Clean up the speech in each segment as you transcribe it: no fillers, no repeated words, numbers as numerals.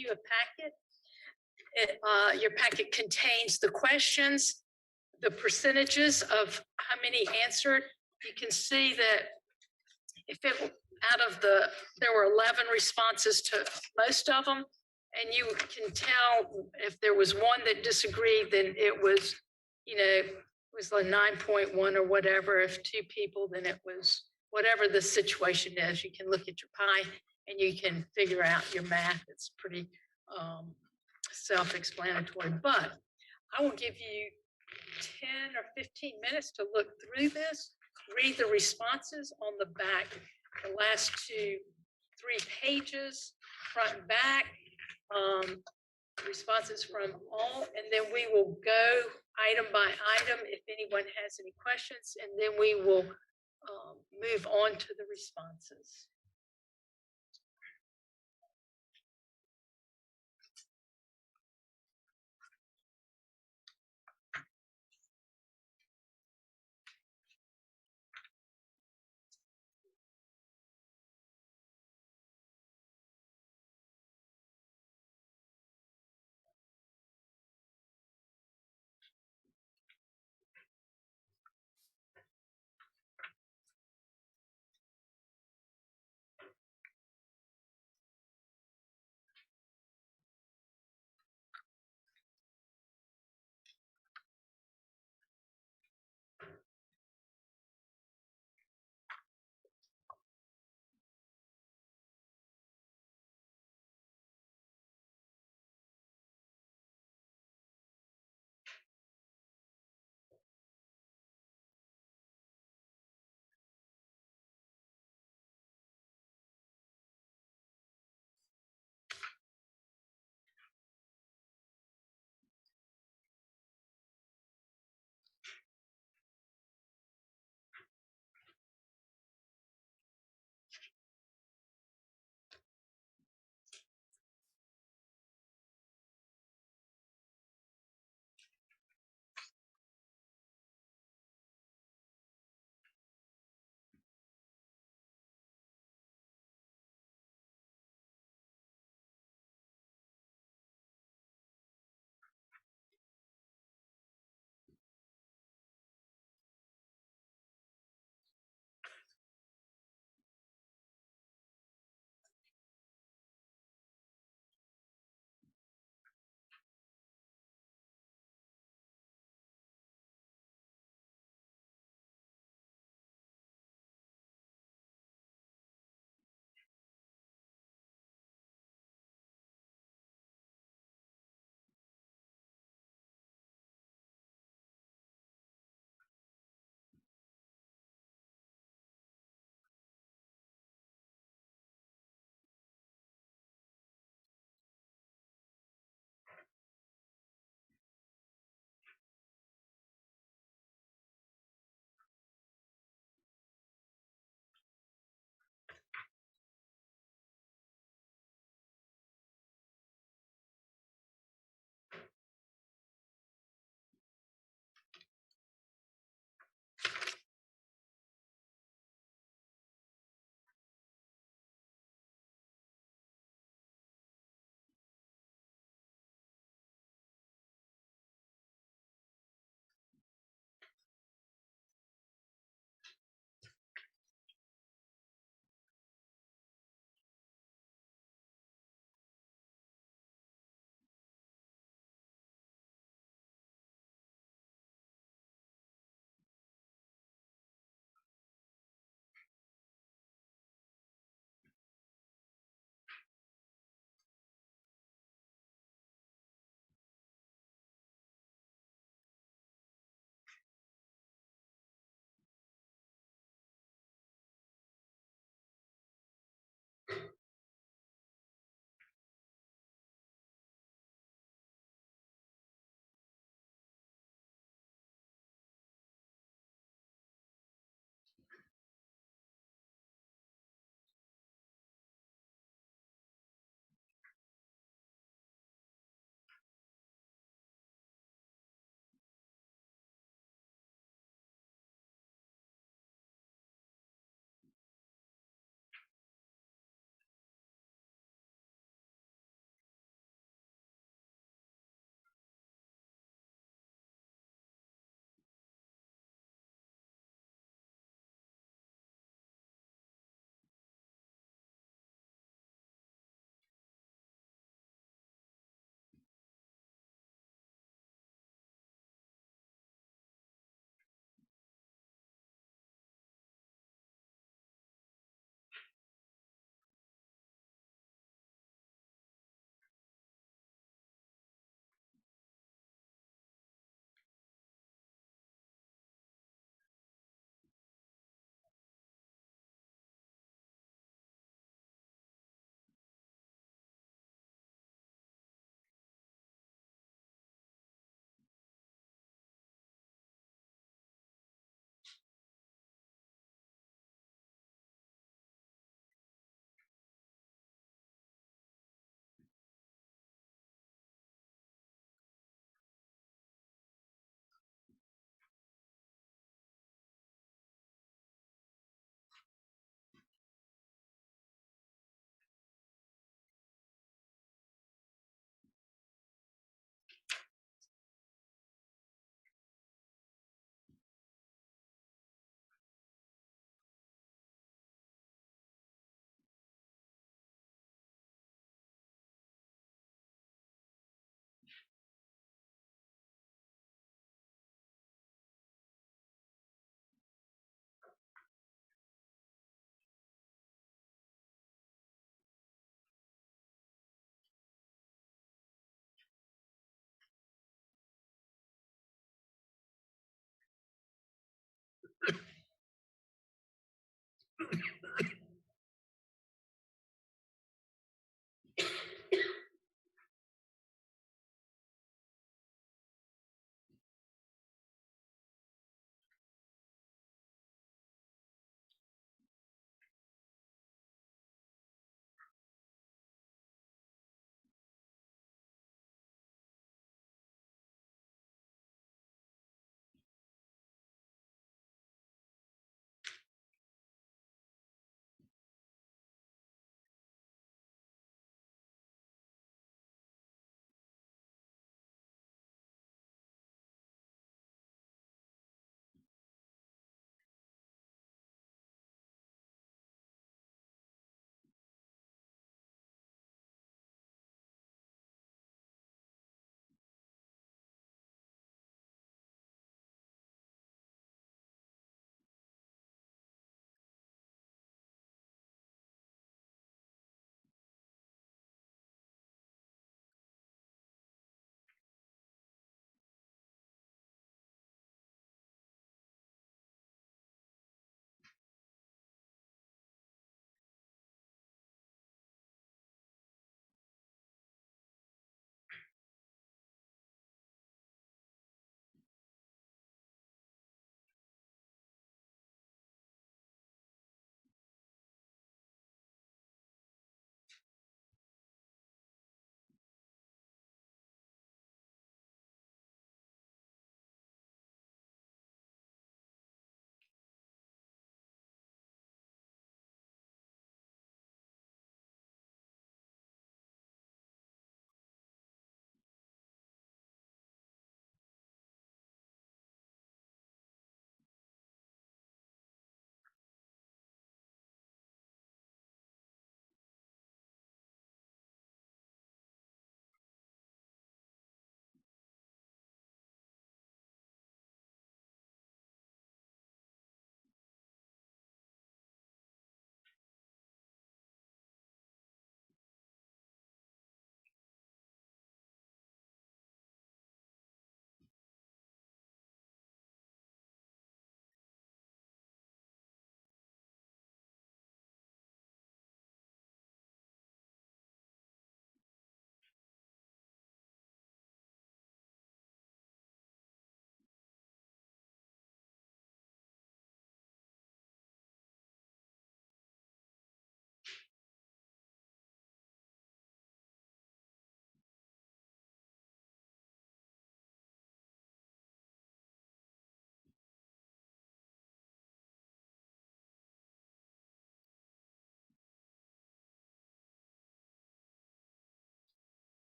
you a packet. Your packet contains the questions, the percentages of how many answered. You can see that if it out of there were 11 responses to most of them, and you can tell if there was one that disagreed, then it was, it was like 9.1 or whatever. If two people, then it was whatever the situation is. You can look at your pie and you can figure out your math. It's pretty self-explanatory, but I will give you 10 or 15 minutes to look through this, read the responses on the back, the last 3 pages, front and back, responses from all, and then we will go item by item if anyone has any questions, and then we will move on to the responses.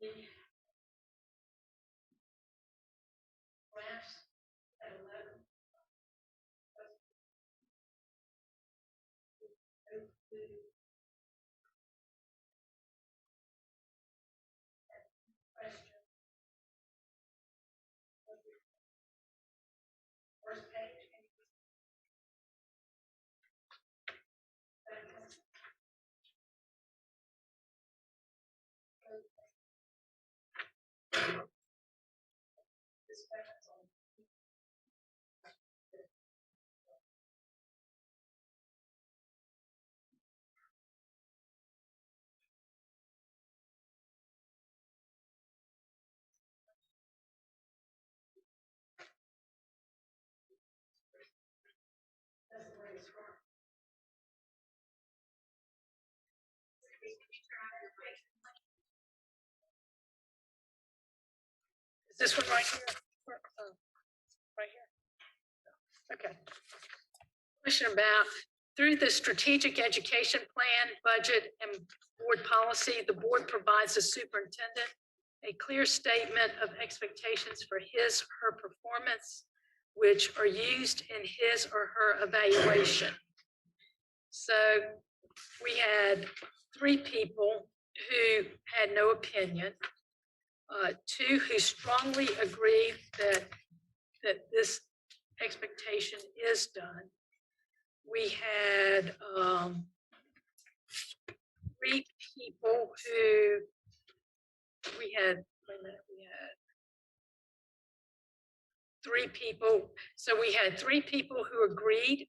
Graphs at 11. First page. Is this one right here? Right here? Okay. Question about, through the strategic education plan, budget, and board policy, the board provides the superintendent a clear statement of expectations for his or her performance, which are used in his or her evaluation. So we had 3 people who had no opinion, 2 who strongly agree that this expectation is done. We had 3 people who we had 3 people. So we had 3 people who agreed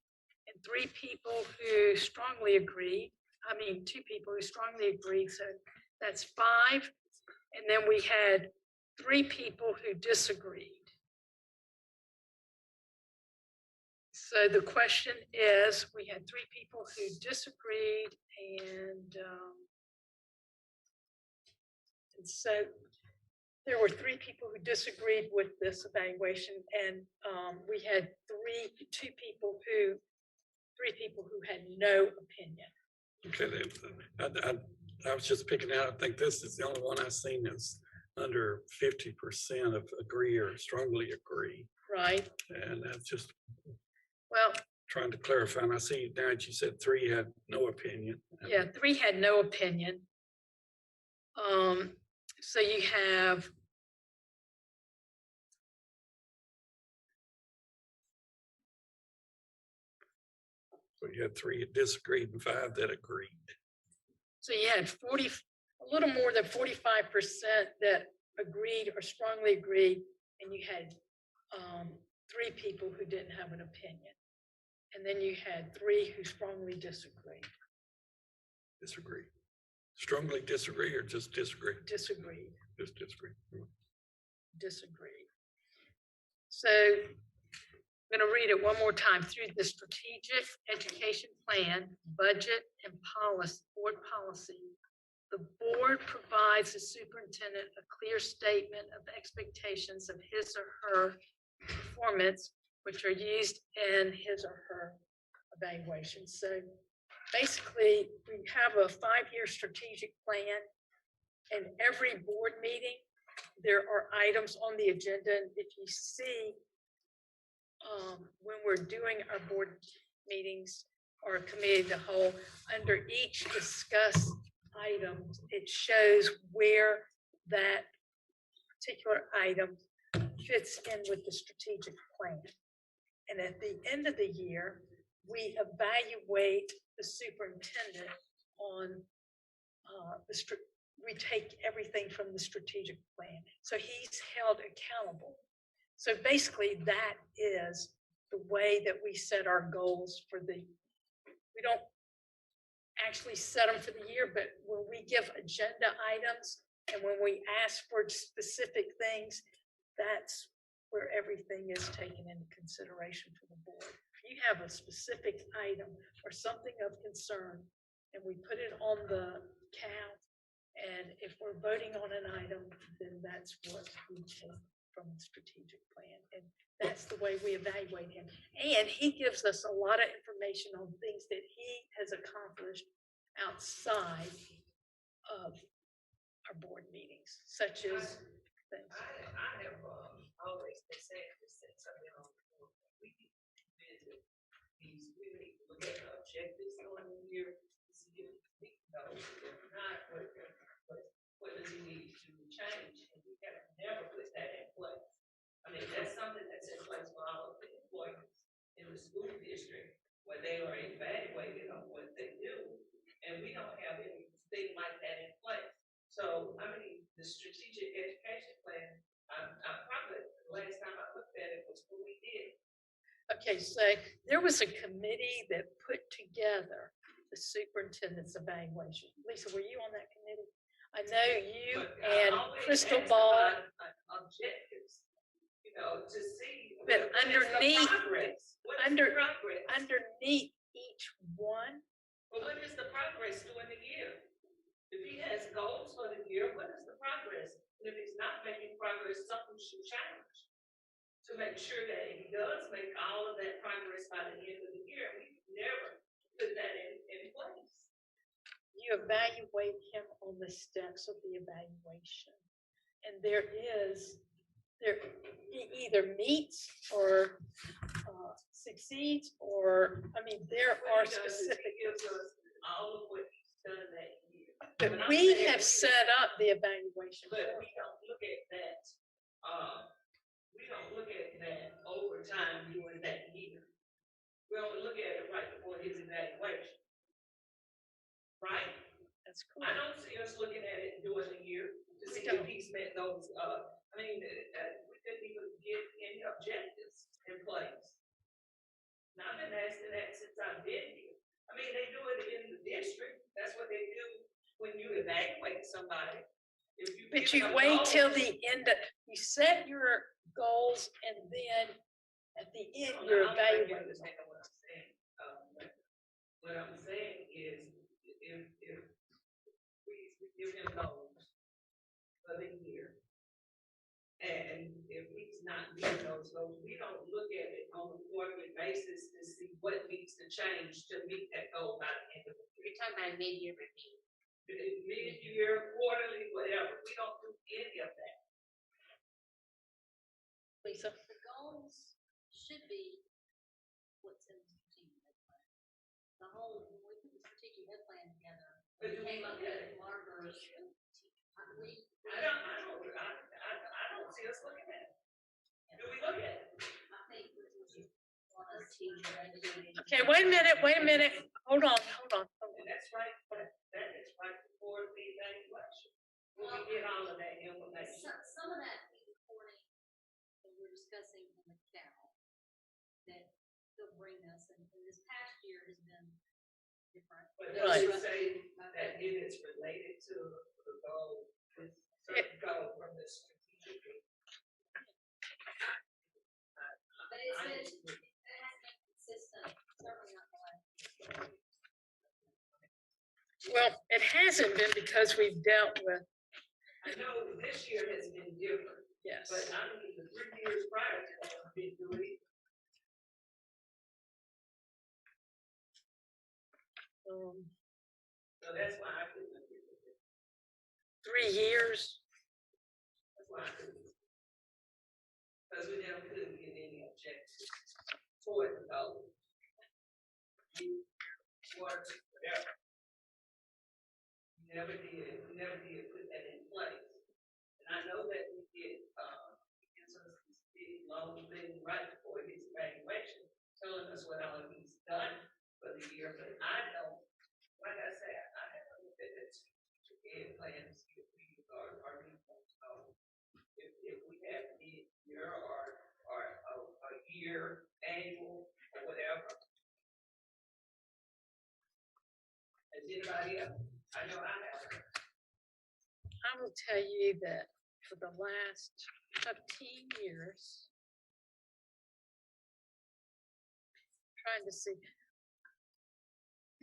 and 3 people who strongly agreed. 2 people who strongly agreed. So that's 5. And then we had 3 people who disagreed. So the question is, we had 3 people who disagreed, and so there were 3 people who disagreed with this evaluation, and we had 3 people who had no opinion. Okay, I was just picking out, I think this is the only one I've seen that's under 50% of agree or strongly agree. Right. And that's just Well, trying to clarify. And I see now that you said 3 had no opinion. Yeah, 3 had no opinion. So you have So you had 3 that disagreed and 5 that agreed. So you had a little more than 45% that agreed or strongly agreed, and you had 3 people who didn't have an opinion. And then you had 3 who strongly disagreed. Disagree. Strongly disagree or just disagree? Disagreed. Just disagree. Disagreed. So I'm going to read it one more time. Through the strategic education plan, budget, and board policy, the board provides the superintendent a clear statement of expectations of his or her performance, which are used in his or her evaluation. So basically, we have a 5-year strategic plan, and every board meeting, there are items on the agenda. And if you see, when we're doing our board meetings or committee of the whole, under each discussed item, it shows where that particular item fits in with the strategic plan. And at the end of the year, we evaluate the superintendent on we take everything from the strategic plan. So he's held accountable. So basically, that is the way that we set our goals we don't actually set them for the year, but when we give agenda items and when we ask for specific things, that's where everything is taken into consideration for the board. If you have a specific item or something of concern and we put it on the count, and if we're voting on an item, then that's what we take from the strategic plan. And that's the way we evaluate him. And he gives us a lot of information on things that he has accomplished outside of our board meetings, such as things. I have always been saying this since I've been on the board. We need to visit these, we need to look at the objectives going in here, to see if we know, if not, what does he need to change? And we have never put that in place. I mean, that's something that's in place for all of the employees in the school district, where they are evaluated on what they do, and we don't have anything like that in place. So, I mean, the strategic education plan, I'm probably, the last time I looked at it was what we did. Okay, so there was a committee that put together the superintendent's evaluation. Lisa, were you on that committee? I know you But I and always Crystal ask Ball. about, objectives, you know, to see. But what is the underneath- progress? What is under- the progress? Underneath each one, But what is the progress during the year? If he has goals for the year, what is the progress? And if he's not making progress, something should change. To make sure that he does make all of that progress by the end of the year, we never put that in place. you evaluate him on the steps of the evaluation. And he either meets or succeeds, or, I mean, there What are he does is specific. He gives us all of what he's done that year. But I'm we saying have set up the evaluation. But we don't look at that, we don't look at that over time during that year. We only look at it right before his evaluation. Right? That's I correct. don't see us looking at it during the year to We see if don't. he's met those, we couldn't even get any objectives in place. Now, I've been asking that since I've been here. I mean, they do it in the district, that's what they do when you evaluate somebody. If you But give you them wait till goals- the end of, you set your goals and then at the end No, you're I don't think you evaluating. understand what I'm saying. What I'm saying is, if we give him goals for the year, and if he's not meeting those goals, we don't look at it on a quarterly basis to see what needs to change to meet that goal by the end of the year. You're talking about a mid-year review. Mid-year, quarterly, whatever, we don't do any of that. Lisa, The goals should be what's in the strategic ed plan. The whole, when we put the strategic ed plan together, But we do we came up look at with it? markers. I don't see us looking at it. Do we look at it? I think this is one of the teachers. okay, wait a minute, hold on. And that's right, that is right before the evaluation. When we get all of that information. Some of that reporting that we're discussing in the CAL that will bring us, and this past year has been different. But Right. does it say that it is related to the goal, this certain goal from the strategic? But it's been, it has been consistent, certainly not the last. Well, it hasn't been because we've dealt with, I know this year has been different, yes. but I mean, the 3 years prior to that, we didn't do it. So that's why I couldn't agree with it. 3 years, That's why I couldn't. Because we never could get any objectives toward the goal. Work, whatever. We never did put that in place. And I know that we did, gives us this big long thing right before his evaluation, telling us what all he's done for the year, but I don't, like I said, I haven't looked at it to get plans, if we are we know, if we have the year or a year annual or whatever. Has anybody else? I know I have. I will tell you that for the last 15 years, trying to see.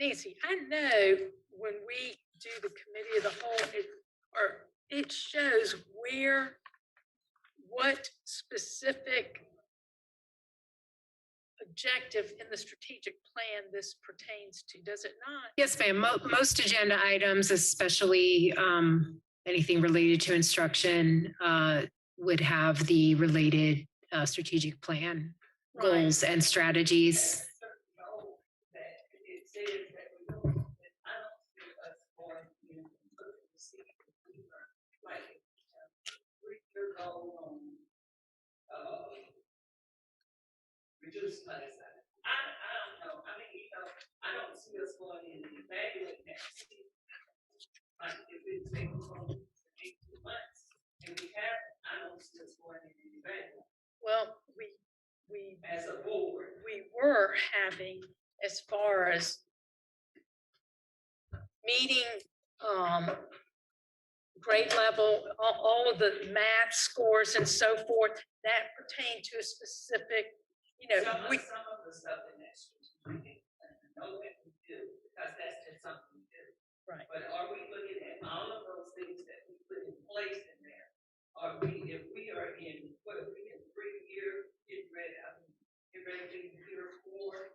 Nancy, I know when we do the committee of the whole, it shows what specific objective in the strategic plan this pertains to, does it not? Yes, ma'am. Most agenda items, especially anything related to instruction would have the related strategic plan goals and strategies. Goal that it says that we don't, that I don't see us going in like three-year goal on reduce class size. I don't know. I mean, I don't see us going in and evaluating that. Like if it takes from 18 months and we haven't, I don't see us going in and evaluating Well, as a board. we were having, as far as meeting grade level, all of the math scores and so forth, that pertain to a specific, Some we, of the stuff in that strategic plan, I know that we do, because that's just something we do. Right. But are we looking at all of those things that we put in place in there? Are we, if we are in, what are we in 3-year, get ready to year 4?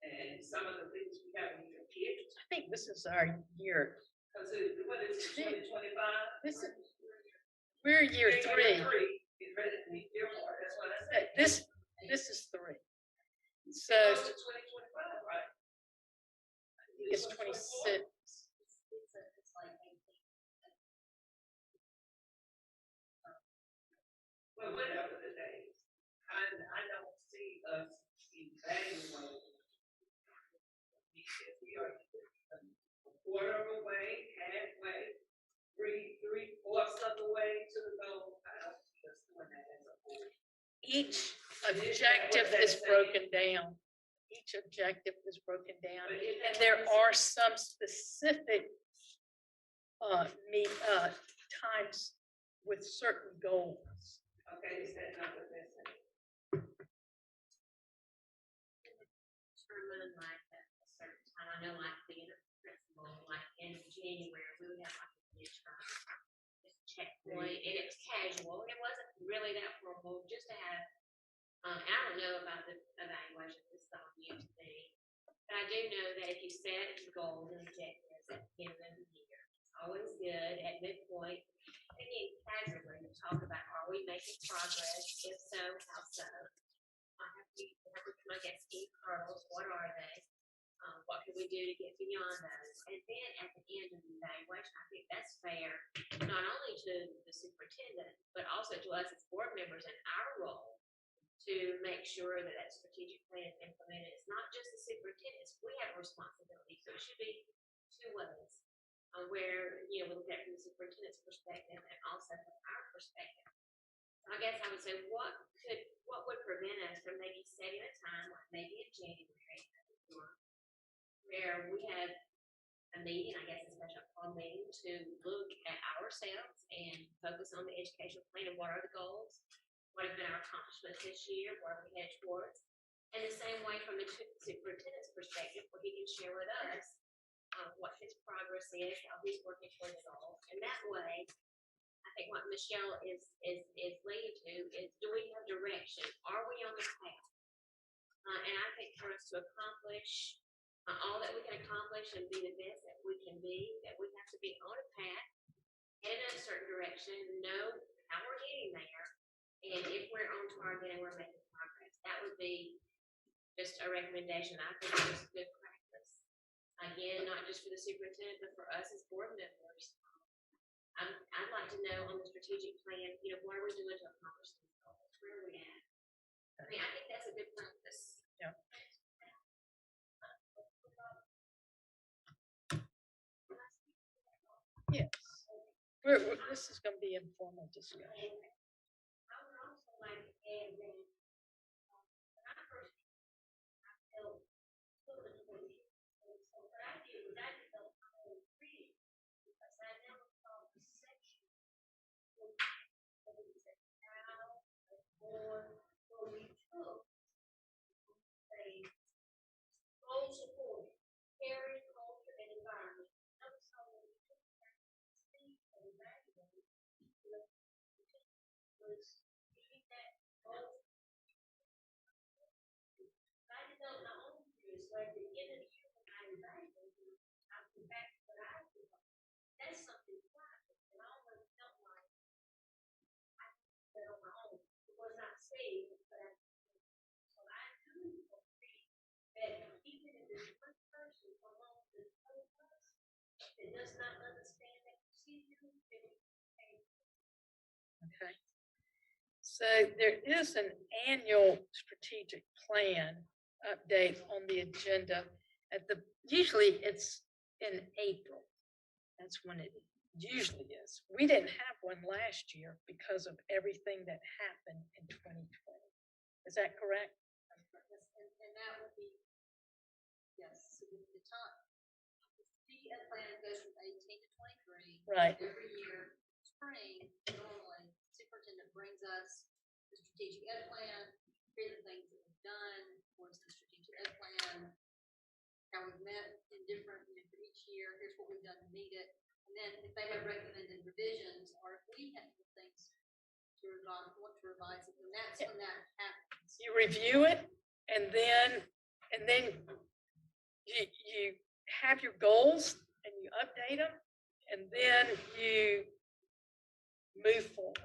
And some of the things we haven't even hit, I think this is our year. because what is it, 2025? This is, we're year 3. Get ready to meet year 4, that's what I said. This is 3. So Close to 2025, right? it's 26. It's like 18. Well, whatever the days, I don't see us evaluating. If we are a quarter of the way, halfway, three-fourths of the way to the goal, I don't see us doing that as a board. Each objective is broken down. Each objective is broken down. And there are some specific times with certain goals. Okay, is that not what they're saying? Determine like at a certain time. I know like being a principal, like in January, we would have like a midterm checkpoint, and it was casual. It wasn't really that formal, just to have. I don't know about the evaluation. This is all new to me, but I do know that if you set goals and objectives at the end of the year, it's always good at midpoint. Again, casually to talk about, are we making progress? If so, how so? Have we come against any hurdles? What are they? What can we do to get beyond those? And then at the end of the evaluation, I think that's fair, not only to the superintendent, but also to us as board members and our role to make sure that that strategic plan is implemented. It's not just the superintendents. We have a responsibility. So it should be 2 ways. Where, we look at it from the superintendent's perspective and also from our perspective. I guess I would say, what would prevent us from maybe setting a time, like maybe in January, where we have a meeting, I guess a special call meeting, to look at ourselves and focus on the educational plan and what are the goals, what have been our accomplishments this year, what are we headed towards, and the same way from the superintendent's perspective, where he can share with us what his progress is, how he's working towards the goal, and that way, I think what Michelle is leading to is, do we have direction? Are we on the path? And I think for us to accomplish all that we can accomplish and be the best that we can be, that we have to be on a path, headed in a certain direction, know how we're getting there, and if we're on target and we're making progress. That would be just a recommendation. I think it's good practice. Again, not just for the superintendent, but for us as board members. I'd like to know on the strategic plan, what are we doing to accomplish these goals? Where are we at? I mean, I think that's a good practice. Yeah. Yes. This is going to be informal discussion. I would also like to add that when I first built children's books, so what I did was I developed my own reading because I never saw the section where we said how or where we took a goal support, caring, culture, and environment. Never saw where we took that speak and evaluate was using that goal. I developed my own views, so at the end of the year when I evaluated, I went back to what I did. That's something private that does not understand that procedure, Okay. So there is an annual strategic plan update on the agenda usually it's in April. That's when it usually is. We didn't have one last year because of everything that happened in 2020. Is that correct? And that would be, yes, so the time. The plan goes from 18 to 23. Right. Every year, spring, normally, superintendent brings us the strategic ed plan, here are the things that we've done, what's the strategic ed plan, how we've met in different, for each year, here's what we've done to meet it. And then if they have recommended revisions, or if we have things to revise, want to revise it, then that's when that happens. You review it and then you have your goals and you update them and then you move forward.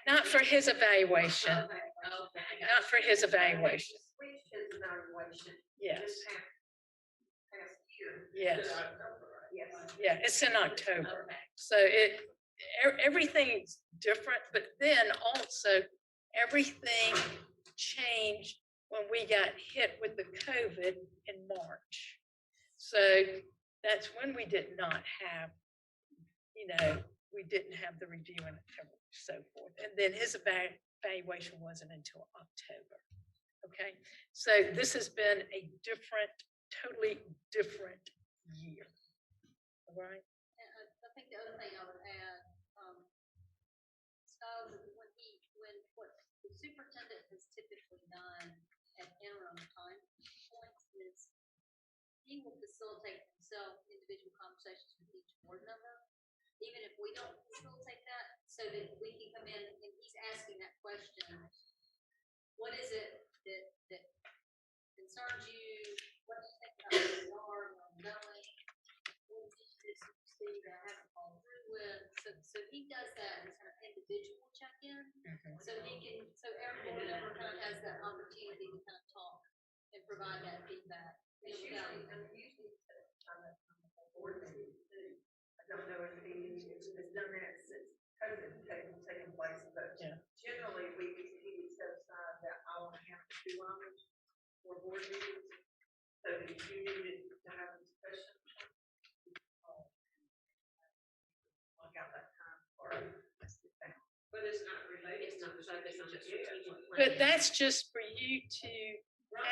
Not for his evaluation. Not for his evaluation. Which his evaluation. Yes. This past year. Yes. Yes. Yeah, it's in October. So everything's different, but then also everything changed when we got hit with the COVID in March. So that's when we did not have, we didn't have the review and so forth. And then his evaluation wasn't until October. Okay, so this has been a totally different year. All right. And I think the other thing I would add, Scott, when what the superintendent has typically done at interim time points is he will facilitate himself individual conversations with each board member, even if we don't facilitate that, so that we can come in and he's asking that question. What is it that concerns you? What do you think about where we are, where I'm going? What did you see that I haven't followed through with? So he does that as an individual check-in. So every board member kind of has that opportunity to kind of talk and provide that feedback. It's usually on the board meeting too. I don't know if he has done that since COVID taken place, but generally he would set aside that hour and a half to 2 hours for board meetings. So if you needed to have a discussion, look out that time for a sit down. But it's not related. It's not focused on the strategic plan. But that's just for you to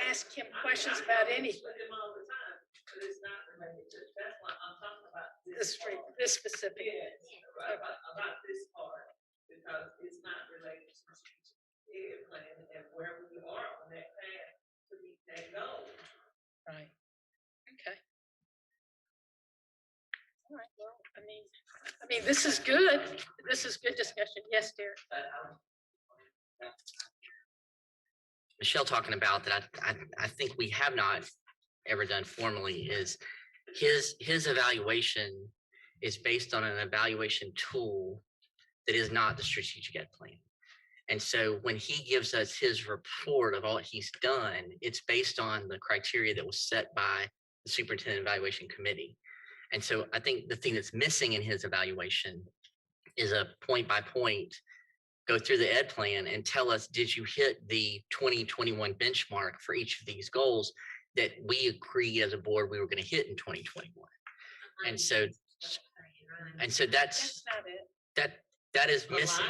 ask him questions about anything. With him all the time, but it's not related to, that's why I'm talking about this. This specific. Yes, about this part, because it's not related to the strategic ed plan and where we are on that path to meet that goal. Right. Okay. All right. Well, I mean, this is good. This is good discussion. Yes, Derek. Michelle talking about that I think we have not ever done formally is his evaluation is based on an evaluation tool that is not the strategic ed plan. And so when he gives us his report of all he's done, it's based on the criteria that was set by the superintendent evaluation committee. And so I think the thing that's missing in his evaluation is a point by point go through the ed plan and tell us, did you hit the 2021 benchmark for each of these goals that we agreed as a board we were going to hit in 2021? And so That's not it. that is missing.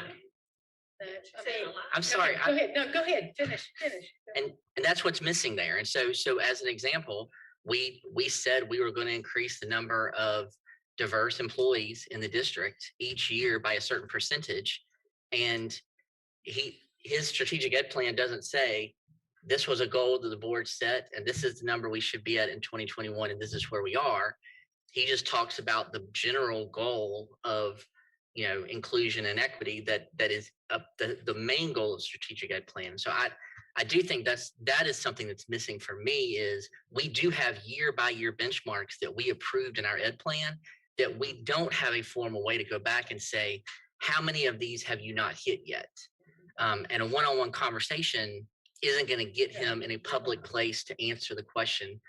I'm sorry. Go ahead. No, go ahead. Finish. And that's what's missing there. And so as an example, we said we were going to increase the number of diverse employees in the district each year by a certain percentage. And his strategic ed plan doesn't say this was a goal that the board set and this is the number we should be at in 2021 and this is where we are. He just talks about the general goal of inclusion and equity that is the main goal of strategic ed plan. So I do think that is something that's missing for me is we do have year by year benchmarks that we approved in our ed plan that we don't have a formal way to go back and say, how many of these have you not hit yet? And a one-on-one conversation isn't going to get him in a public place to answer the question,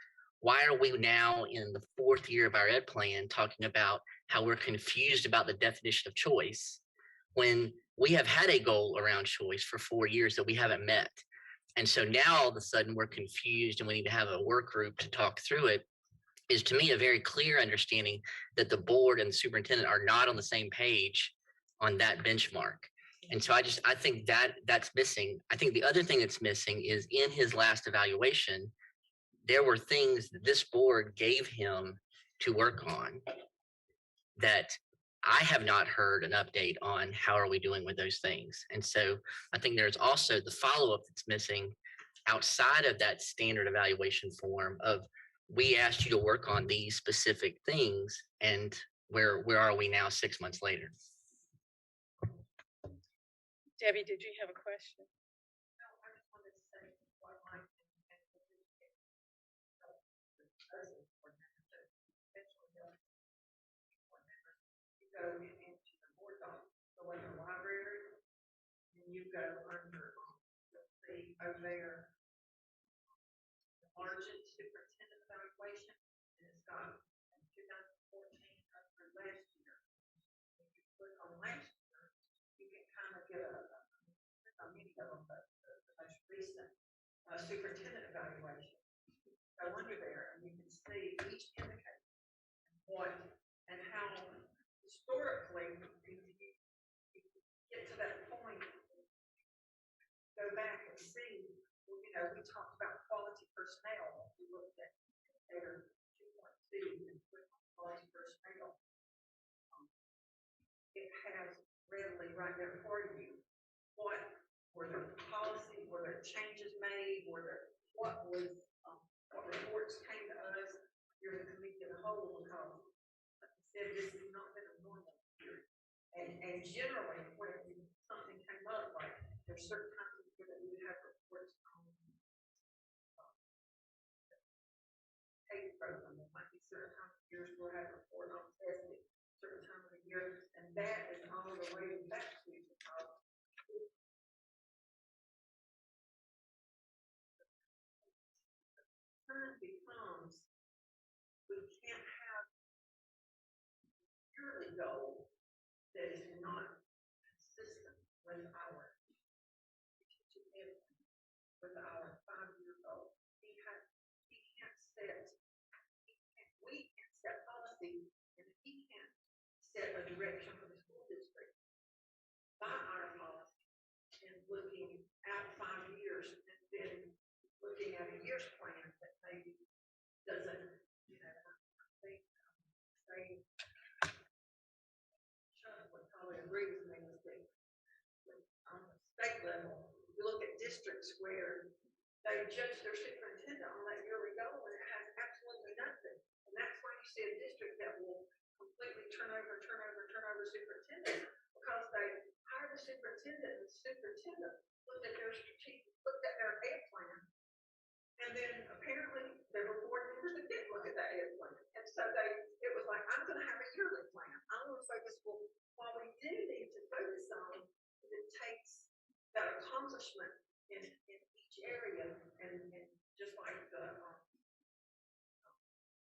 why are we now in the 4th year of our ed plan talking about how we're confused about the definition of choice when we have had a goal around choice for 4 years that we haven't met? And so now all of a sudden we're confused and we need to have a work group to talk through it, is to me a very clear understanding that the board and the superintendent are not on the same page on that benchmark. And so I think that that's missing. I think the other thing that's missing is in his last evaluation, there were things that this board gave him to work on that I have not heard an update on. How are we doing with those things? And so I think there's also the follow-up that's missing outside of that standard evaluation form of, we asked you to work on these specific things, and where are we now 6 months later? Debbie, did you have a question? No, I just wanted to say what Mike and you go into the board doc, go in the library, and you go under, you'll see over there, the Margin Superintendent Evaluation, and it's got 2014 up through last year. If you click on last year, you can kind of get a many of them, but the most recent superintendent evaluation. Go under there and you can see each indicator what and how historically you get to that point, go back and see, we talked about quality personnel. We looked at indicator 2.2 and click on quality personnel. It has readily right there for you what were there policy, were there changes made, what reports came to us. You're the committee of the whole, because like I said, this has not been a normal year. And generally when something came up, like there's certain times of the year that we would have reports on PACE program. There might be certain times of years we'll have a report on testing, certain time of the year, and that is all the way back to because becomes we can't have yearly goal that is not consistent with our with our 5-year goal. We can't set policy, and he can't set a direction for the school district by our policy and looking out 5 years and then looking at a year's plan that maybe doesn't, I think, say, Chuck would probably agree with me with that. On the state level, you look at districts where they judge their superintendent on that yearly goal and it has absolutely nothing. And that's why you see a district that will completely turn over superintendent, because they hired a superintendent and the superintendent looked at their ed plan. And then apparently there were board members that didn't look at that ed plan. And so it was like, I'm going to have a yearly plan. I want to focus, while we do need to focus on, it takes that accomplishment in each area. And just like the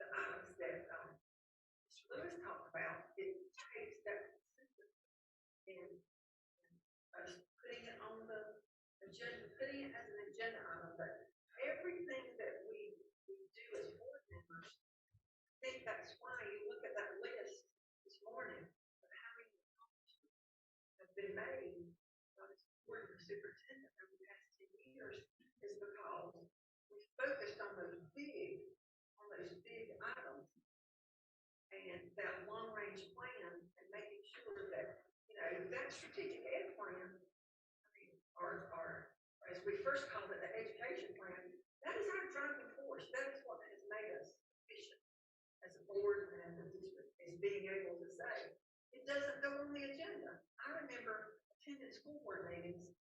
items that Mr. Lewis talked about, it takes that consistency in us putting it on the agenda, putting it as an agenda item. But everything that we do as board members, I think that's why you look at that list this morning of how many accomplishments have been made by this board and the superintendent over the past 10 years, is because we focused on those big items and that long range plan, and making sure that that strategic ed plan, or as we first called it, the education plan, that is our driving force. That is what has made us efficient as a board and as a district, is being able to say, it doesn't go on the agenda. I remember attending school board meetings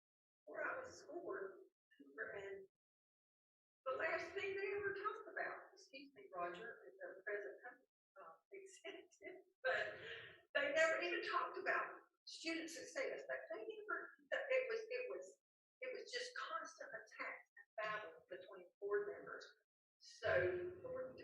where I was a school board member, and the last thing they ever talked about, excuse me, Roger, is the present executive, but they never even talked about student success. It was just constant attacks and battles between board members. So board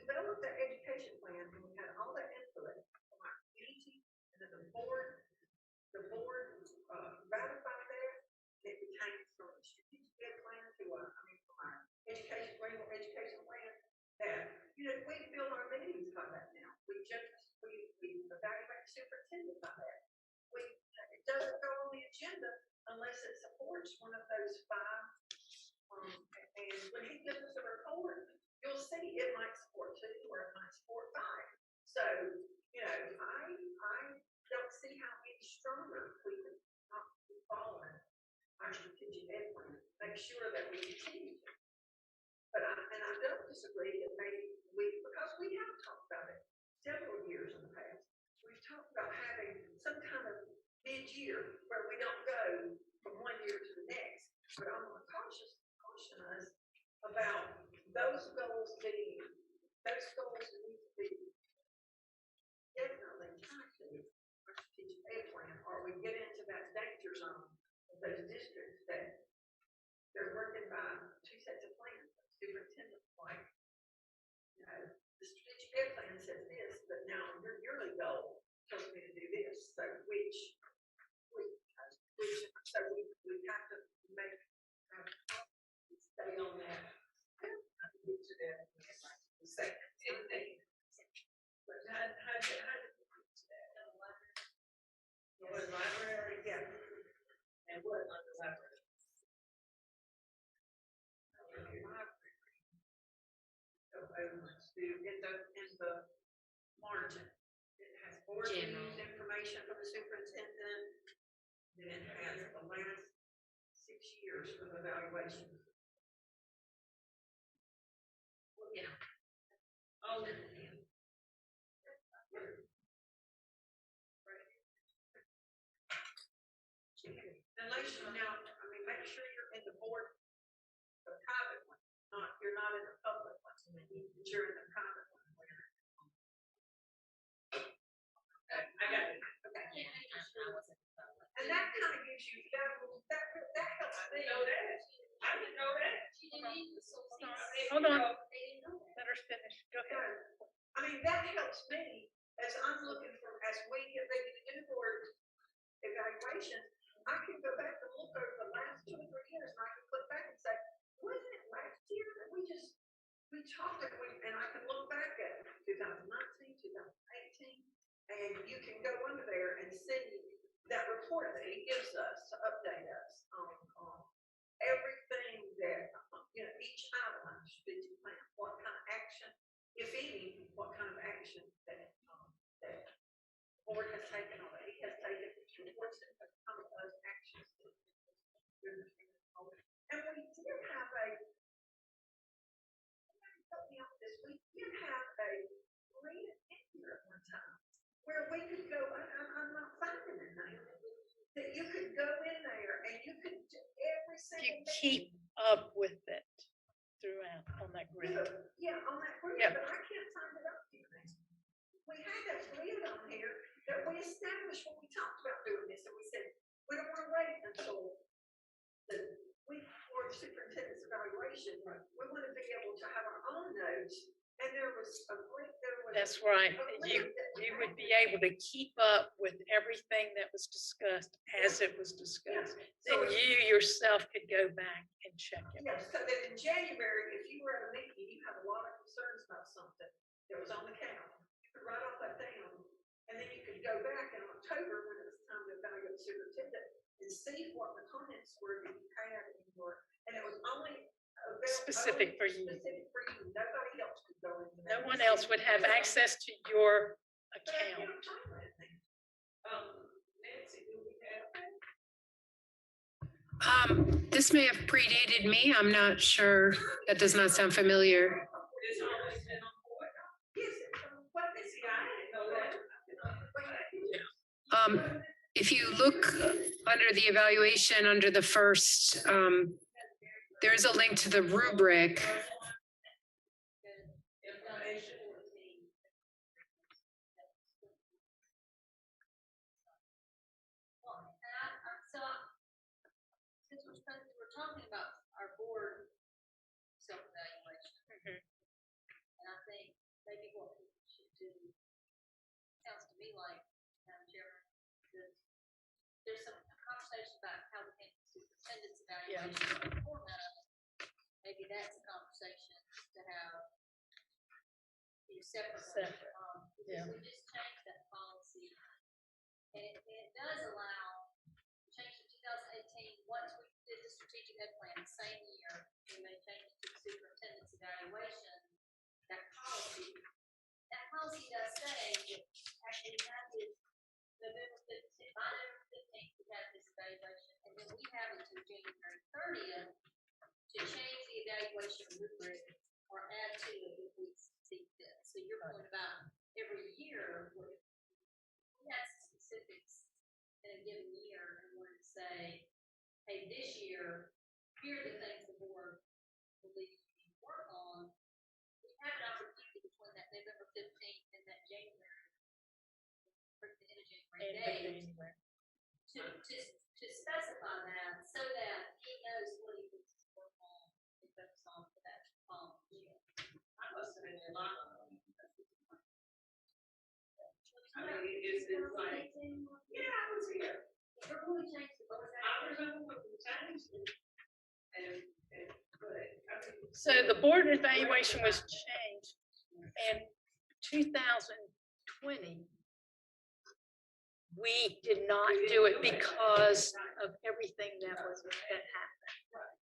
regional education plan, that, you know, we build our meetings by that now. We evaluate the superintendent by that. It doesn't go on the agenda unless it supports one of those five. And when he gives us a report, you'll see it might support two or it might support five. So, you know, I don't see how any stronger we could not be following our strategic ed plan. Make sure that we continue to. But I don't disagree that maybe because we have talked about it several years in the past. We've talked about having some kind of mid-year where we don't go from one year to the next. But I want to caution us about those goals need to be definitely tied to our strategic ed plan, or we get into that danger zone of those districts that they're working by two sets of plans. Superintendent, like, you know, the strategic ed plan says this, but now your yearly goal tells me to do this. So so we have to make stay on that. Get to that the second thing. But how to reach that? What library? Yeah. And what on the library? In the margin. It has board meetings information from the superintendent. Then it has the last 6 years of evaluation. Yeah. Oh, unless you now, I mean, make sure you're in the board, the private one, you're not in the public one, but you're in the private one. I got it. Okay. And that kind of gives you, that helps me. I didn't know that. Hold on. Let her finish. Go ahead. I mean, that helps me as I'm looking for, as we get ready to do board evaluation, I can go back and look over the last 2 or 3 years and I can look back and say, wasn't it last year that we talked and I can look back at 2019, 2018, and you can go under there and see that report that he gives us to update us on everything that, you know, each item on the strategic plan, what kind of action, if any, what kind of action that the board has taken or that he has taken, reports that have come to us actions. And we did have we did have a grant in here at one time where we could go, I'm not finding it now, that you could go in there and you could do every single You thing. keep up with it throughout on that grid. Yeah, on that grid, Yeah. but I can't find it up here. We had that grid on here that we established when we talked about doing this, and we said, we don't want to wait until the week before the superintendent's evaluation. We want to be able to have our own notes, and there was a grid, That's right. You would be able to keep up with everything that was discussed as it was discussed. Then you yourself could go back and check it. Yes, so that in January, if you were at a meeting, you had a lot of concerns about something that was on the calendar, you could write all that down, and then you could go back in October when it was time to evaluate the superintendent and see what the comments were that you had in your, and it was only Specific for you. Specific for you. Nobody else could go into that. No one else would have access to your But I account. can't find anything. Nancy, do we have that? This may have predated me. I'm not sure. That does not sound familiar. It's always been on board. Yes, what is the, I didn't know that. If you look under the evaluation, under the first, there's a link to the rubric. Since we're talking about our board self-evaluation, and I think maybe what we should do, sounds to me like, Madam Chairman, that there's some conversation about how we think superintendent's evaluation, the format of it. Maybe that's a conversation to have. Separate. Separate, yeah. Because we just changed that policy. And it does allow, change in 2018, once we did the strategic ed plan, the same year, we made changes to the superintendent's evaluation, that policy does say that actually that is November 15th, by November 15th, we have this evaluation, and then we have until January 30th to change the evaluation rubric or add to it if we see fit. So your point about every year, we have specifics in a given year and wanted to say, hey, this year, here are the things the board believes we need to work on. We have an opportunity between that November 15th and that January, or the end of January date, to specify that so that he knows what he needs to work on and focus on for that following year. I must have been a lot of them. I mean, it's like, yeah, I was here. Before we change the board. I remember when we changed it. And, but, I mean. So the board evaluation was changed in 2020. We did not do it because of everything that happened.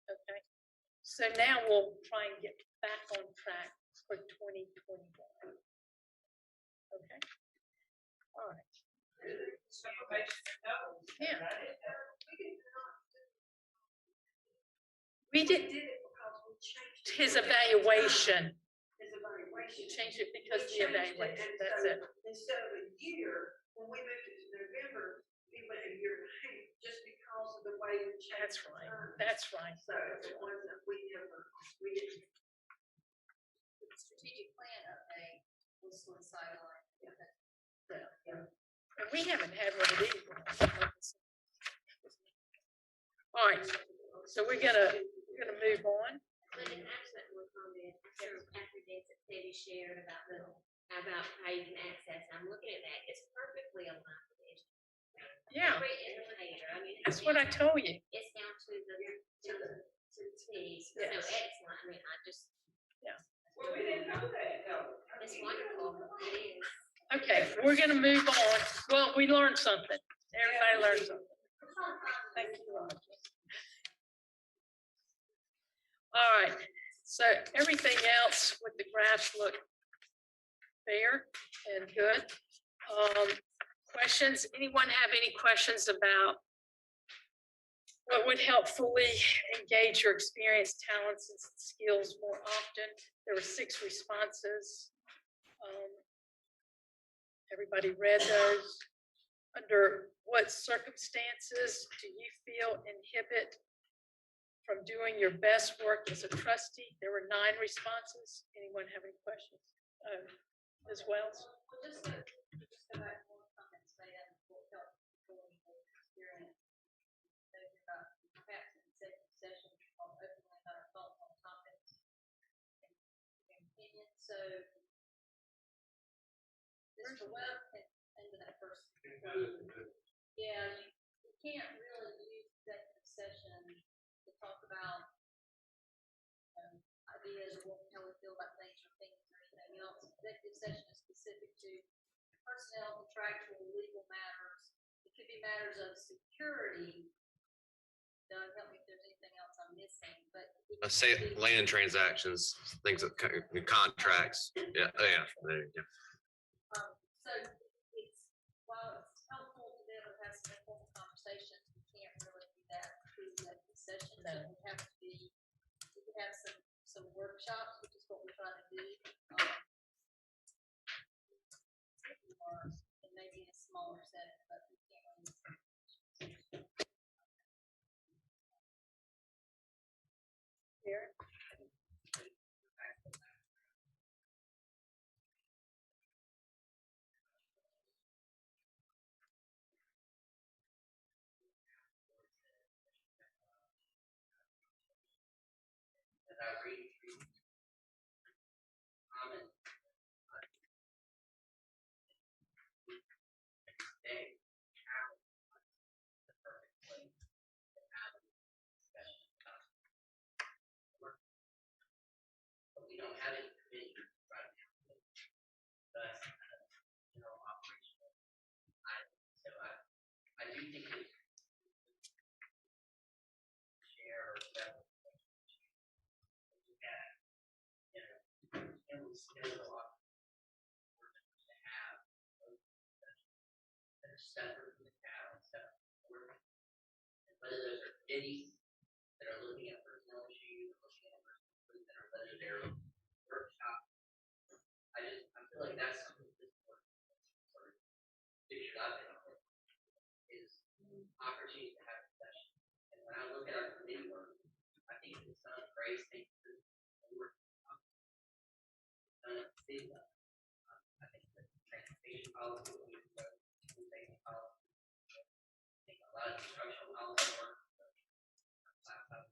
Okay. So now we'll try and get back on track for 2021. Okay. All right. Yeah. We did it because we changed his evaluation. his evaluation. We changed it because of We the changed it, evaluation. and That's so it. Instead of a year, when we moved it to November, we went a year and a half, just because of the way we changed. That's the right. terms. That's right. So it wasn't, we didn't. The strategic plan update was sort of sidelined. And we haven't had one of these. All right. So we're gonna move on. But in actually, one comment, after this, that Debbie shared about how you can access, I'm looking at that, it's perfectly aligned with it. Yeah, Every indicator, I mean. that's what I told you. It's down to the T, so Yes. excellent, I mean, I just, Well, we didn't know that, though. it's wonderful, it is. Okay, we're gonna move on. Well, we learned something. Everybody learned something. Thank you. All right, so everything else with the graphs look fair and good. Questions? Anyone have any questions about what would help fully engage your experience, talents, and skills more often? There were 6 responses. Everybody read those. Under what circumstances do you feel inhibit from doing your best work as a trustee? There were 9 responses. Anyone have any questions? Ms. Wells? Well, just go back to one comment made on what help fully engage experience. Thinking about perhaps an executive session or openly about our thoughts on topics and opinions. So Mr. Webb into that first. Yeah, you can't really use executive session to talk about ideas or how we feel about things or anything else. Executive session is specific to personnel, contractual, legal matters. It could be matters of security. Doug, help me if there's anything else I'm missing, but. Say land transactions, things that contracts. Yeah, yeah, there you go. So it's, while it's helpful to be able to have some informal conversations, we can't really do that through executive session. So it would have to be, we could have some workshops, which is what we're trying to do. Or it may be in a smaller setting, but we can't really. Here. schedule our board members to have those sessions that are separate from the town, separate from the board. And whether those are committees that are looking at personnel issues, or looking at personnel improvement, or whether they're workshops. I feel like that's something that this board sort of figured out is opportunities to have discussion. And when I look at our committee work, I think it's some great things that we're done at the city level. I think the transportation policy, we safety policy, I think a lot of instructional policy work,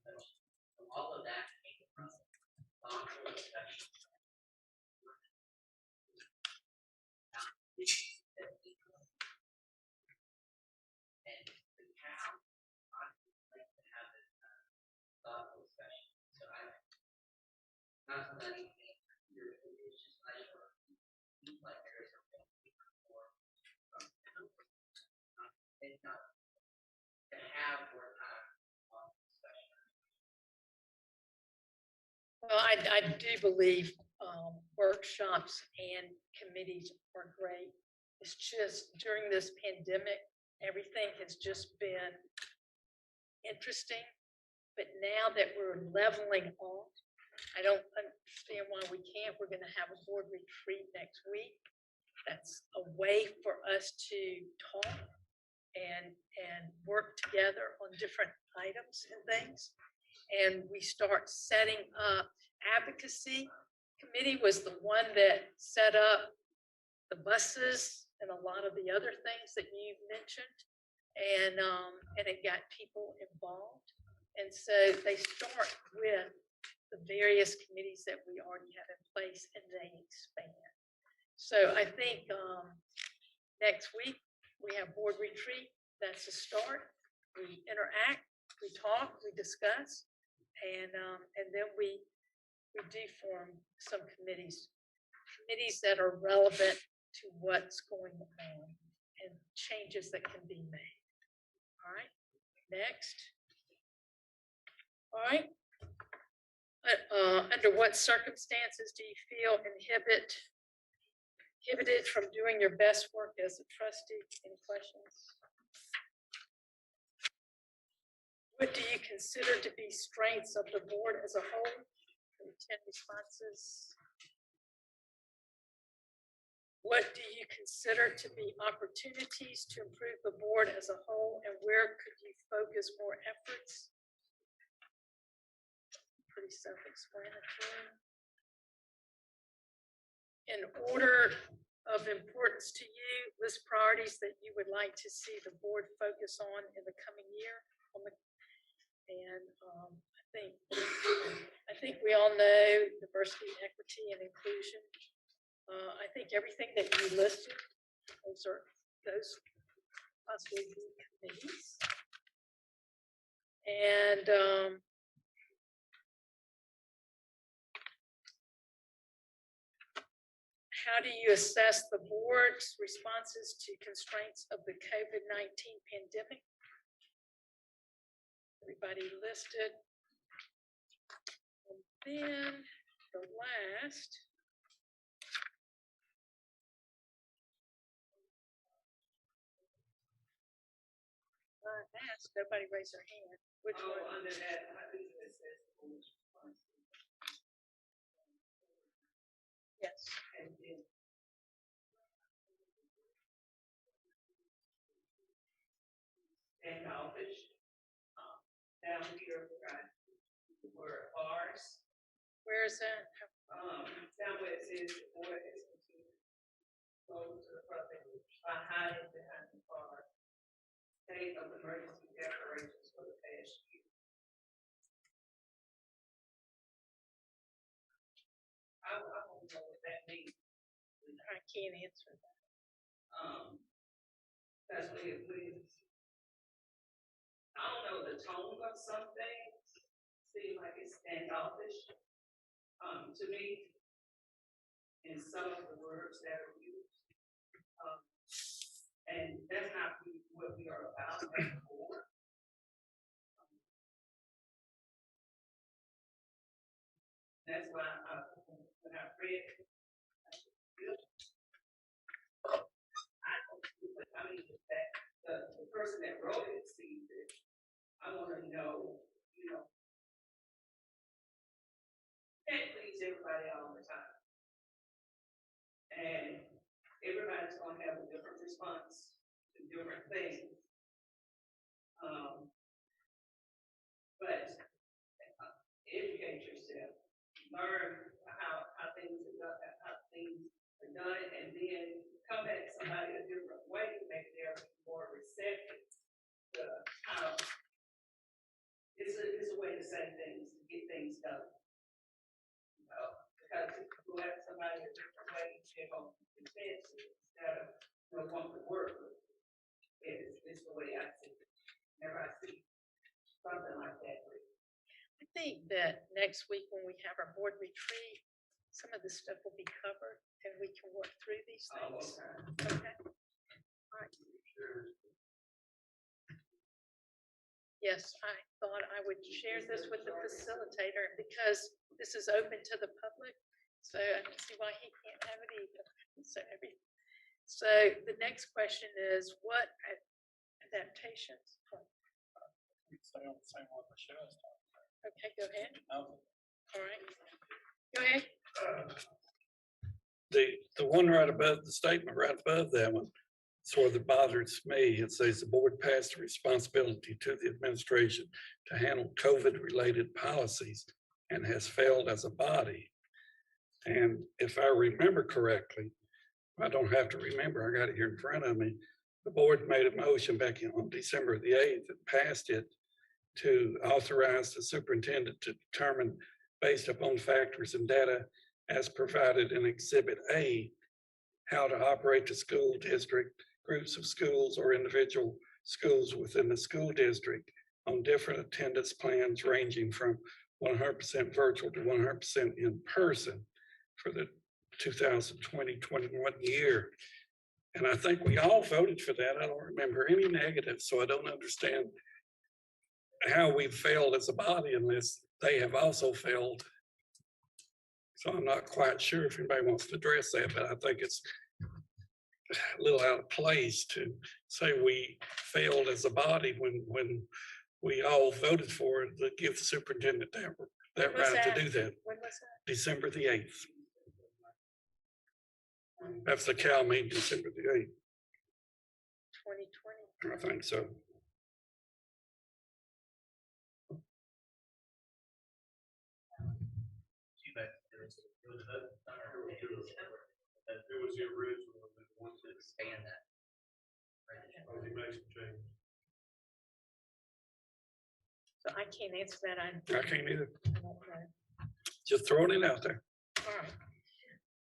so all of that came from thoughtful discussion. And the town like to have this thoughtful discussion. So not letting things here, it's just nice for like there is something more from and not to have more time on discussion. Well, I do believe workshops and committees are great. It's just during this pandemic, everything has just been interesting. But now that we're leveling off, I don't understand why we can't. We're going to have a board retreat next week. That's a way for us to talk and work together on different items and things. And we start setting up advocacy. Committee was the one that set up the buses and a lot of the other things that you mentioned. And it got people involved. And so they start with the various committees that we already have in place and they expand. So I think next week we have board retreat. That's a start. We interact, we talk, we discuss, and then we do form some committees that are relevant to what's going on and changes that can be made. All right, next. All right. Under what circumstances do you feel inhibited from doing your best work as a trustee? Any questions? What do you consider to be strengths of the board as a whole? 10 responses. What do you consider to be opportunities to improve the board as a whole, and where could you focus more efforts? Pretty self-explanatory. In order of importance to you, list priorities that you would like to see the board focus on in the coming year. I think we all know diversity, equity, and inclusion. I think everything that you listed, those possibly be committees. And how do you assess the board's responses to constraints of the COVID-19 pandemic? Everybody listed. And then the last. Asked, nobody raised their hand. Which one? Under that, how do you assess the board's responses? Yes. And then standoffish. Down here, right, the word bars. Where is that? Down where it says the board has continued to go to the public by hiding behind the bar. State of emergency declarations for the past year. I don't know what that means. I can't answer that. That's what it means. I don't know the tone of some things. Seem like it's standoffish. To me, in some of the words that are used. And that's not what we are about as a board. That's why when I read person that wrote it sees it, I wanna know, you know. Can't please everybody all the time. And everybody's gonna have a different response to different things. But educate yourself, learn how things are done, and then come at somebody a different way, maybe they're more receptive to how it's a way to say things, to get things done. You know, because if you go at somebody a different way, they're gonna be defensive instead of, want to work with you. It's the way I see it. Whenever I see something like that. I think that next week when we have our board retreat, some of this stuff will be covered and we can work through these things. Okay. All right. Yes, I thought I would share this with the facilitator because this is open to the public. So I don't see why he can't have it either. So the next question is, what adaptations? Stay on the same one Michelle's talking about. Okay, go ahead. Nothing. All right. Go ahead. The one right above, the statement right above that one, sort of bothers me. It says the board passed the responsibility to the administration to handle COVID-related policies and has failed as a body. And if I remember correctly, I don't have to remember, I got it here in front of me. The board made a motion back on December the 8th and passed it to authorize the superintendent to determine, based upon factors and data as provided in Exhibit A, how to operate the school district, groups of schools or individual schools within the school district on different attendance plans ranging from 100% virtual to 100% in person for the 2020-21 year. And I think we all voted for that. I don't remember any negatives, so I don't understand how we failed as a body unless they have also failed. So I'm not quite sure if anybody wants to address that, but I think it's a little out of place to say we failed as a body when we all voted for it to give the superintendent that When was right that? to do that. When was that? December the 8th. That's the Cal meeting, December the 8th. 2020. I think so. It was the original, and then once it Expand that. oh, he makes a change. So I can't answer that. I I can't either. don't know. Just throwing it out there. All right.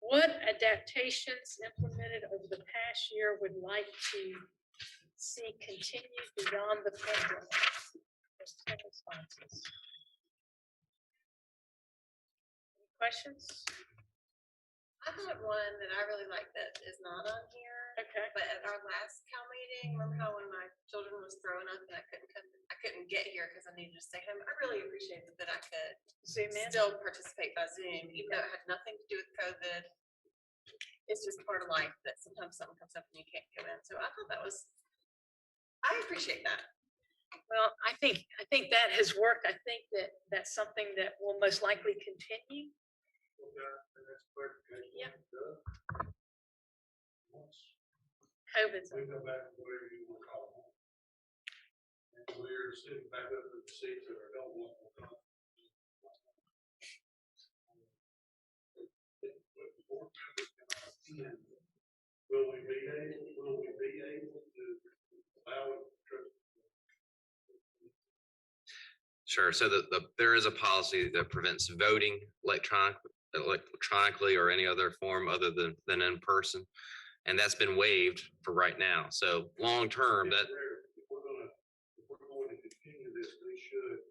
What adaptations implemented over the past year would like to see continued beyond the pandemic? There's 10 responses. Any questions? I thought one that I really like that is not on here, Okay. but at our last Cal meeting, remember how when my children was throwing up and I couldn't get here because I needed to stay home? I really appreciated that I could Zoom in. still participate by Zoom, even though it had nothing to do with COVID. It's just part of life that sometimes something comes up and you can't go in. So I thought I appreciate that. Well, I think that has worked. I think that's something that will most likely continue. And that's clarification. Yeah. Once COVID's. we go back to whatever you want to call it. And we're sitting back up in the seats that are don't want to come. Will we be able to allow it? Sure. So there is a policy that prevents voting electronically or any other form other than in person. And that's been waived for right now. So long term, that If we're going to continue this, we should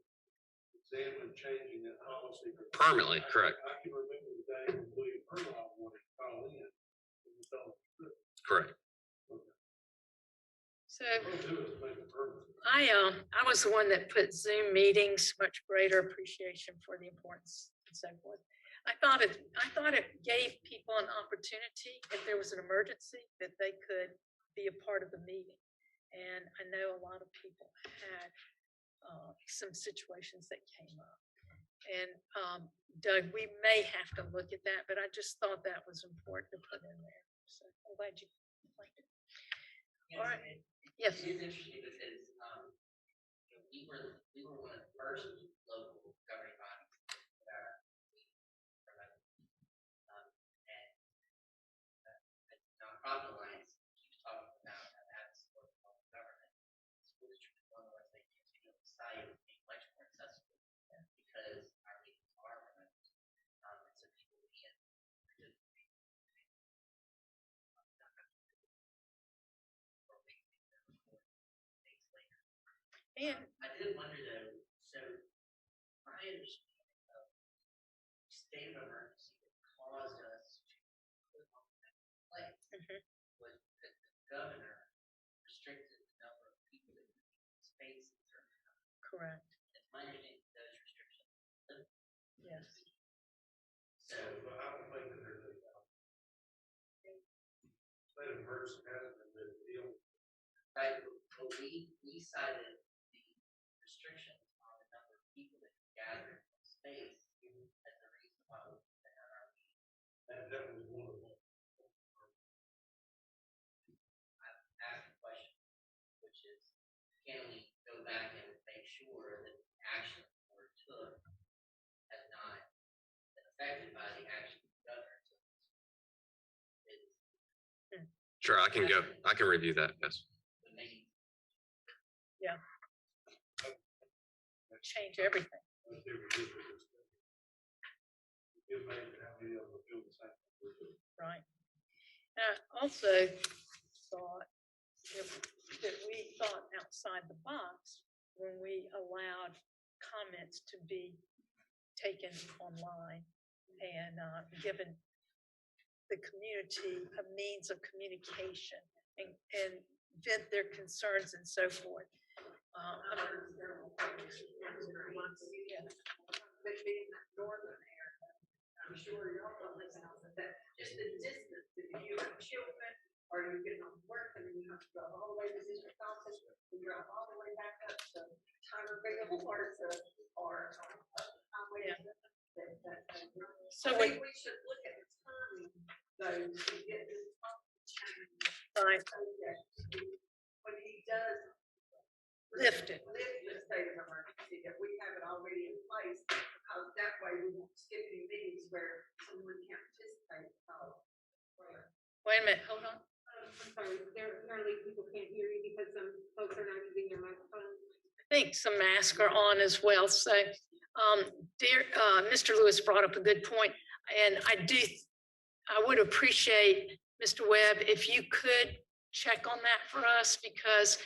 examine changing that policy. permanently, correct, I can remember the day when William Perloff wanted to call in. And we told him, correct. So we'll do it to make it permanent. I was the one that put Zoom meetings, much greater appreciation for the importance and so forth. I thought it gave people an opportunity if there was an emergency that they could be a part of the meeting. And I know a lot of people had some situations that came up. And Doug, we may have to look at that, but I just thought that was important to put in there. So I'm glad you liked it. All right. Yes. It is interesting because, you know, we were one of the first local governing bodies that are, and Nonprofit Alliance keeps talking about how that's what local government, school district is one of the ones they continue to cite as being much more accessible because our meetings are remote. And so people can participate. And I did wonder though, so my understanding of state of emergency that caused us to put on that place was that the governor restricted the number of people that could be in space in certain times. correct. It's my understanding that those restrictions. Yes. So, But I don't think that there's a state of emergency hasn't been the deal. right, but we cited the restrictions on the number of people that could gather in space as the reason why we had our meeting. That was one of them. Ask a question, which is, can we go back and make sure that the action the board took has not been affected by the action the governor took? Sure, I can review that, yes. Would make Change everything. Let's do it. It may have any of them feel the same. Right. And I also thought that we thought outside the box when we allowed comments to be taken online and given the community a means of communication and vent their concerns and so forth. Northern area, I'm sure y'all don't listen to that, just the distance, if you have children, or you're getting on work, and then you have to drive all the way to the district office, you drive all the way back up to Tyler Bigelow or to, highway. Yeah. So So we should look at the timing, though, to get this change. right, So that when he does lift it. lift the state of emergency, that we have it already in place, because that way we won't skip any meetings where someone can't participate. Wait a minute, hold on. I'm sorry, apparently people can't hear you because some folks are not using their microphone. I think some masks are on as well. So, Mr. Lewis brought up a good point, and I would appreciate, Mr. Webb, if you could check on that for us, because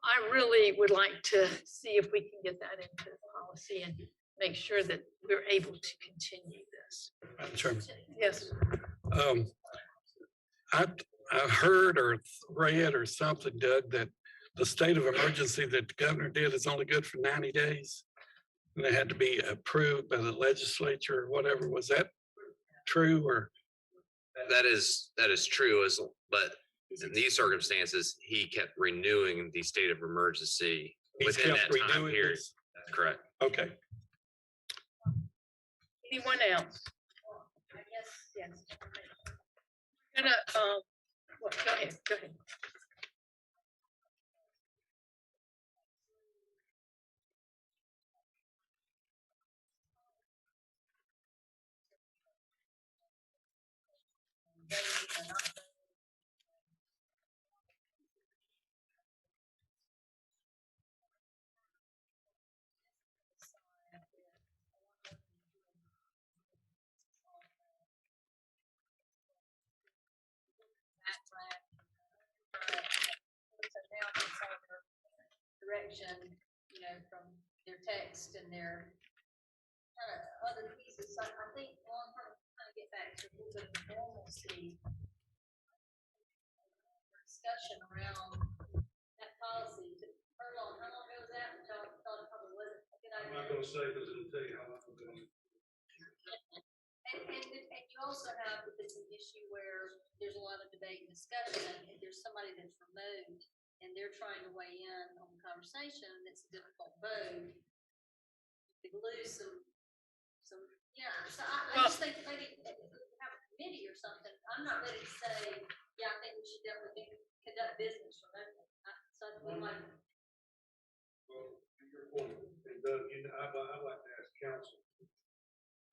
I really would like to see if we can get that into the policy and make sure that we're able to continue this. Madam Chairman. Yes. I heard or read or something, Doug, that the state of emergency that the governor did is only good for 90 days. And it had to be approved by the legislature or whatever. Was that true or? That is true, but in these circumstances, he kept renewing the state of emergency He's within kept that time renewing period. this? That's correct. Okay. Anyone else? I guess, Yes. Gonna, well, go ahead, go ahead. direction, you know, from their text and their kind of other pieces. So I think long term, kind of get back to a little bit of normalcy. Discussion around that policy. How long ago was that? Which I thought it probably wasn't a good I'm idea. not gonna say this and tell you how long ago. And you also have, if it's an issue where there's a lot of debate and discussion, and there's somebody that's remote, and they're trying to weigh in on the conversation, and it's a difficult vote. You could lose some, yeah, so I just think maybe have a committee or something. I'm not ready to say, yeah, I think we should definitely conduct business remotely. So I feel like, Well, to your point, and Doug, I'd like to ask council.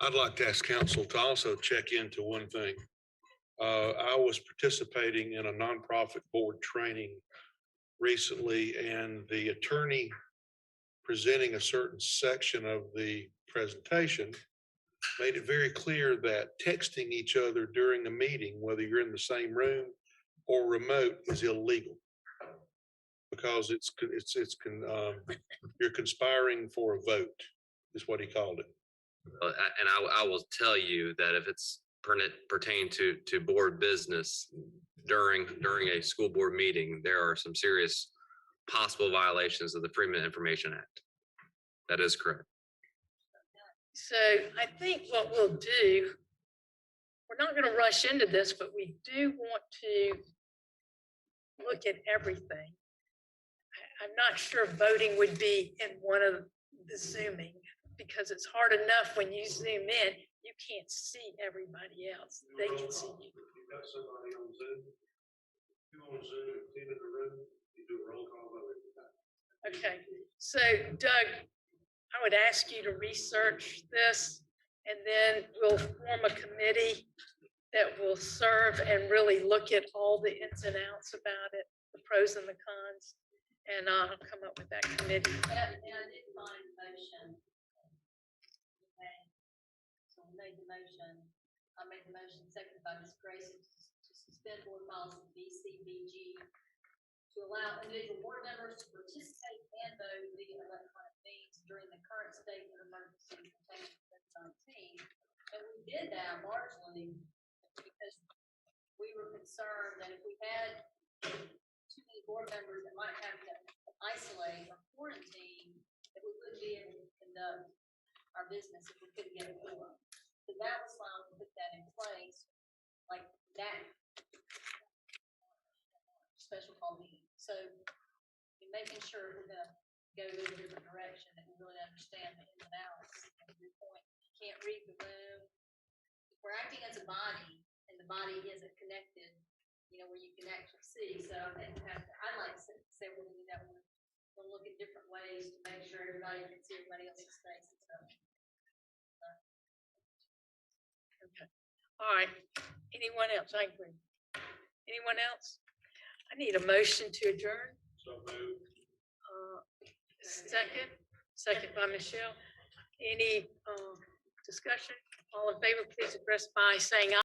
I'd like to ask council to also check into one thing. I was participating in a nonprofit board training recently, and the attorney presenting a certain section of the presentation made it very clear that texting each other during a meeting, whether you're in the same room or remote, is illegal. Because you're conspiring for a vote, is what he called it. And I will tell you that if it's pertain to board business during a school board meeting, there are some serious possible violations of the Freedom of Information Act. That is correct. So I think what we'll do, we're not going to rush into this, but we do want to look at everything. I'm not sure voting would be in one of the Zooming, because it's hard enough when you zoom in, you can't see everybody else. They can see you. You've got somebody on Zoom. You on Zoom, 10 in the room, you do a roll call vote every time. Okay, so Doug, I would ask you to research this, and then we'll form a committee that will serve and really look at all the ins and outs about it, the pros and the cons, and I'll come up with that committee. and I did find the motion. Okay. So we made the motion. I made the motion, seconded by Ms. Grayson, to suspend board policy BCBG to allow individual board members to participate and vote via electronic means during the current state of emergency contained COVID-19. And we did that largely because we were concerned that if we had too many board members that might have to isolate or quarantine, that we wouldn't be able to conduct our business if we couldn't get a quorum. So that was why we put that in place, like that special call meeting. So in making sure we're gonna go in a different direction, that we really understand the ins and outs. At your point, you can't read the room. If we're acting as a body and the body isn't connected, you know, where you can actually see. So I think I'd like to say we're gonna do that. We'll look at different ways to make sure everybody can see everybody else's face and stuff. Okay. All right. Anyone else? I agree. Anyone else? I need a motion to adjourn. So move. Second by Michelle. Any discussion? All in favor, please express by saying aye.